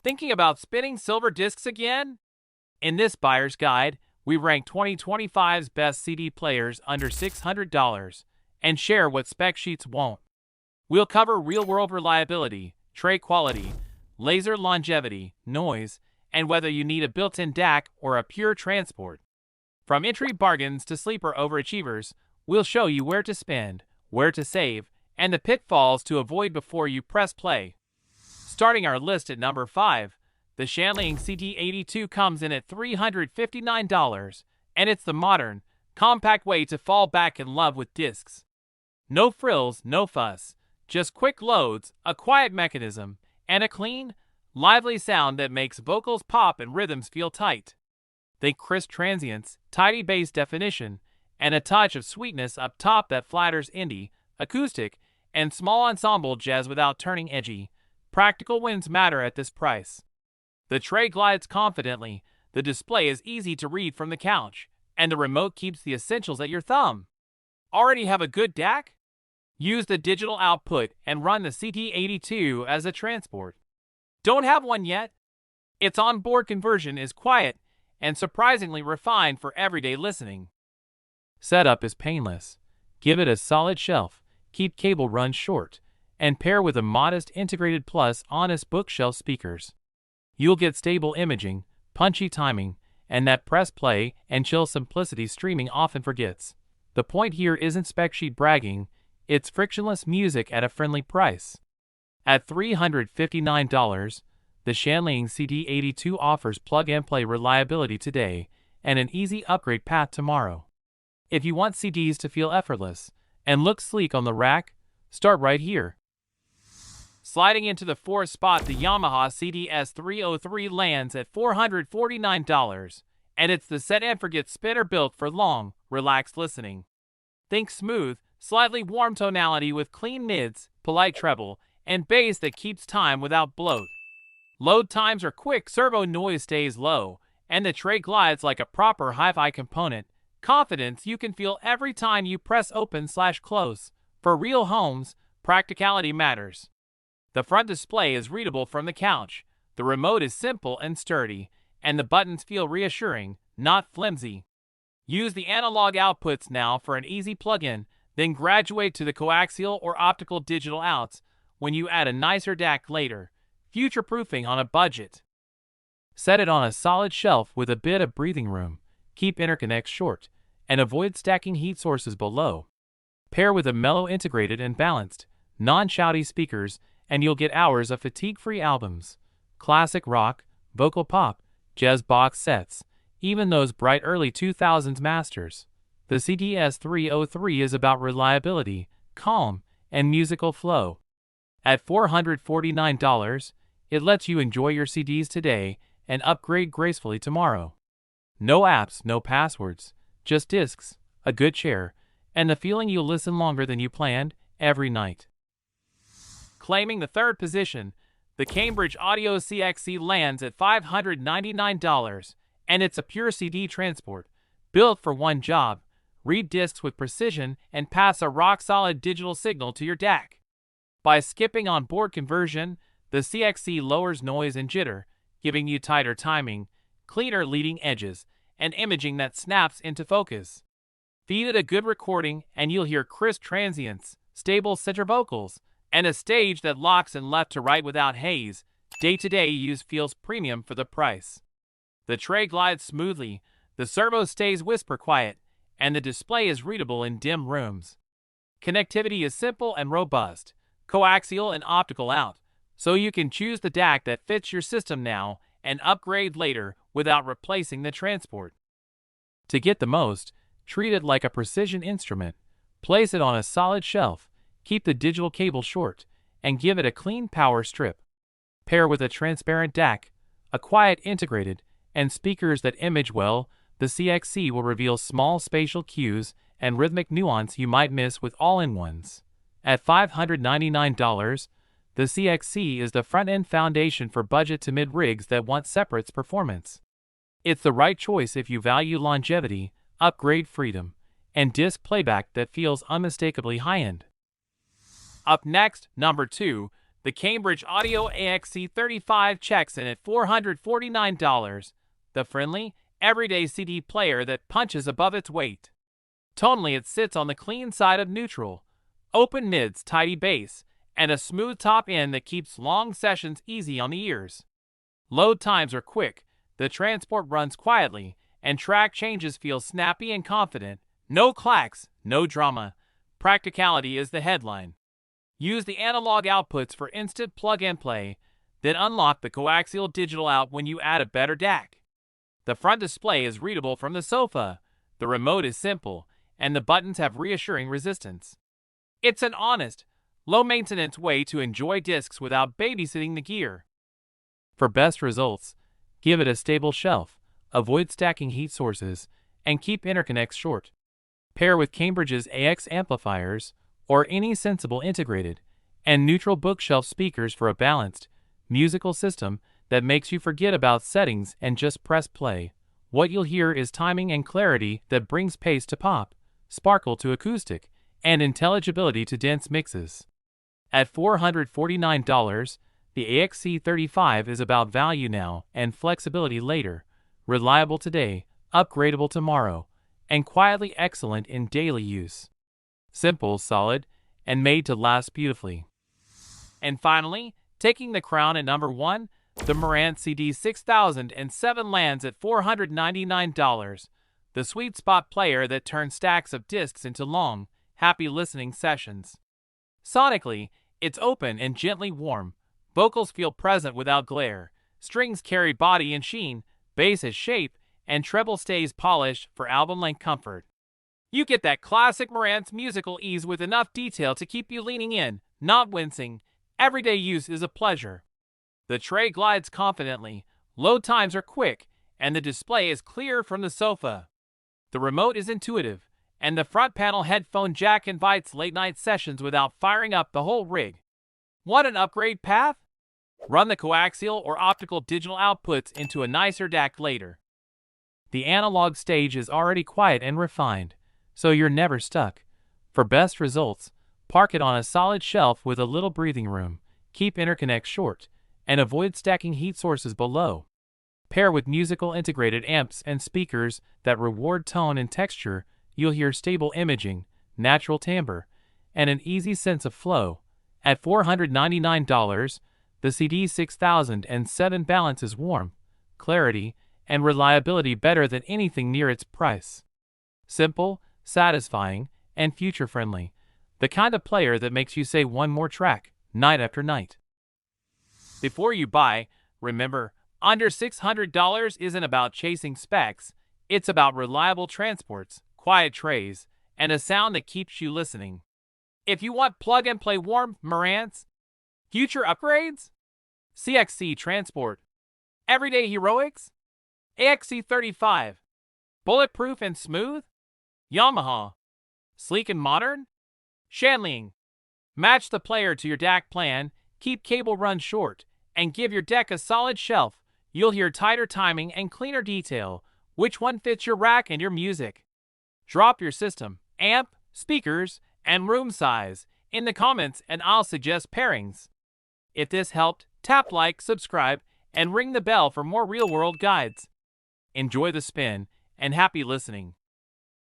Thinking about spinning silver discs again? In this buyer's guide, we rank 2025's best CD players under $600 and share what spec sheets won't. We'll cover real-world reliability, tray quality, laser longevity, noise, and whether you need a built-in DAC or a pure transport. From entry bargains to sleeper overachievers, we'll show you where to spend, where to save, and the pitfalls to avoid before you press play. Starting our list at number 5, the Shanling CD80 II comes in at $359, and it's the modern, compact way to fall back in love with discs. No frills, no fuss, just quick loads, a quiet mechanism, and a clean, lively sound that makes vocals pop and rhythms feel tight. Think crisp transients, tidy bass definition, and a touch of sweetness up top that flatters indie, acoustic, and small ensemble jazz without turning edgy. Practical wins matter at this price. The tray glides confidently, the display is easy to read from the couch, and the remote keeps the essentials at your thumb. Already have a good DAC? Use the digital output and run the CD80 II as a transport. Don't have one yet? Its onboard conversion is quiet and surprisingly refined for everyday listening. Setup is painless. Give it a solid shelf, keep cable runs short, and pair with a modest integrated plus honest bookshelf speakers. You'll get stable imaging, punchy timing, and that press play and chill simplicity streaming often forgets. The point here isn't spec sheet bragging, it's frictionless music at a friendly price. At $359, the Shanling CD80 II offers plug-and-play reliability today and an easy upgrade path tomorrow. If you want CDs to feel effortless and look sleek on the rack, start right here. Sliding into the 4th spot, the Yamaha CD-S303 lands at $449, and it's the set-and-forget spinner built for long, relaxed listening. Think smooth, slightly warm tonality with clean mids, polite treble, and bass that keeps time without bloat. Load times are quick, servo noise stays low, and the tray glides like a proper HiFi component. Confidence you can feel every time you press open/close. For real homes, practicality matters. The front display is readable from the couch, the remote is simple and sturdy, and the buttons feel reassuring, not flimsy. Use the analog outputs now for an easy plug-in, then graduate to the coaxial or optical digital outs when you add a nicer DAC later, future-proofing on a budget. Set it on a solid shelf with a bit of breathing room, keep interconnects short, and avoid stacking heat sources below. Pair with a mellow integrated and balanced, non-shouty speakers and you'll get hours of fatigue-free albums, classic rock, vocal pop, jazz box sets, even those bright early 2000s masters. The CD-S303 is about reliability, calm, and musical flow. At $449, it lets you enjoy your CDs today and upgrade gracefully tomorrow. No apps, no passwords, just discs, a good chair, and the feeling you'll listen longer than you planned every night. Claiming the 3rd position, the Cambridge Audio CXC lands at $599, and it's a pure CD transport, built for one job: read discs with precision and pass a rock-solid digital signal to your DAC. By skipping on-board conversion, the CXC lowers noise and jitter, giving you tighter timing, cleaner leading edges, and imaging that snaps into focus. Feed it a good recording and you'll hear crisp transients, stable center vocals, and a stage that locks in left to right without haze. Day-to-day use feels premium for the price. The tray glides smoothly, the servo stays whisper quiet, and the display is readable in dim rooms. Connectivity is simple and robust, coaxial and optical out, so you can choose the DAC that fits your system now and upgrade later without replacing the transport. To get the most, treat it like a precision instrument. Place it on a solid shelf, keep the digital cable short, and give it a clean power strip. Pair with a transparent DAC, a quiet integrated, and speakers that image well. The CXC will reveal small spatial cues and rhythmic nuance you might miss with all-in-ones. At $599, the CXC is the front-end foundation for budget to mid-rigs that want separate performance. It's the right choice if you value longevity, upgrade freedom, and disc playback that feels unmistakably high-end. Up next, number 2, The Cambridge Audio AXC35 checks in at $449, the friendly, everyday CD player that punches above its weight. Tonally, it sits on the clean side of neutral, open mids, tidy bass, and a smooth top end that keeps long sessions easy on the ears. Load times are quick, the transport runs quietly, and track changes feel snappy and confident. No clacks, no drama. Practicality is the headline. Use the analog outputs for instant plug-and-play, then unlock the coaxial digital out when you add a better DAC. The front display is readable from the sofa, the remote is simple, and the buttons have reassuring resistance. It's an honest, low-maintenance way to enjoy discs without babysitting the gear. For best results, give it a stable shelf, avoid stacking heat sources, and keep interconnects short. Pair with Cambridge's AX amplifiers, or any sensible integrated, and neutral bookshelf speakers for a balanced, musical system that makes you forget about settings and just press play. What you'll hear is timing and clarity that brings pace to pop, sparkle to acoustic, and intelligibility to dense mixes. At $449, the AXC35 is about value now and flexibility later, reliable today, upgradable tomorrow, and quietly excellent in daily use. Simple, solid, and made to last beautifully. And finally, taking the crown at number 1, the Marantz CD6007 lands at $499, the sweet spot player that turns stacks of discs into long, happy listening sessions. Sonically, it's open and gently warm, vocals feel present without glare, strings carry body and sheen, bass has shape, and treble stays polished for album-length comfort. You get that classic Marantz musical ease with enough detail to keep you leaning in, not wincing. Everyday use is a pleasure. The tray glides confidently, load times are quick, and the display is clear from the sofa. The remote is intuitive, and the front panel headphone jack invites late-night sessions without firing up the whole rig. Want an upgrade path? Run the coaxial or optical digital outputs into a nicer DAC later. The analog stage is already quiet and refined, so you're never stuck. For best results, park it on a solid shelf with a little breathing room, keep interconnects short, and avoid stacking heat sources below. Pair with musical integrated amps and speakers that reward tone and texture, you'll hear stable imaging, natural timbre, and an easy sense of flow. At $499, the CD6007 balances warmth, clarity, and reliability better than anything near its price. Simple, satisfying, and future-friendly. The kind of player that makes you say one more track, night after night. Before you buy, remember, under $600 isn't about chasing specs, it's about reliable transports, quiet trays, and a sound that keeps you listening. If you want plug-and-play warm Marantz, future upgrades, CXC transport, everyday heroics, AXC35, bulletproof and smooth, Yamaha, sleek and modern, Shanling. Match the player to your DAC plan, keep cable run short, and give your deck a solid shelf. You'll hear tighter timing and cleaner detail. Which one fits your rack and your music? Drop your system, amp, speakers, and room size in the comments and I'll suggest pairings. If this helped, tap like, subscribe, and ring the bell for more real-world guides. Enjoy the spin, and happy listening.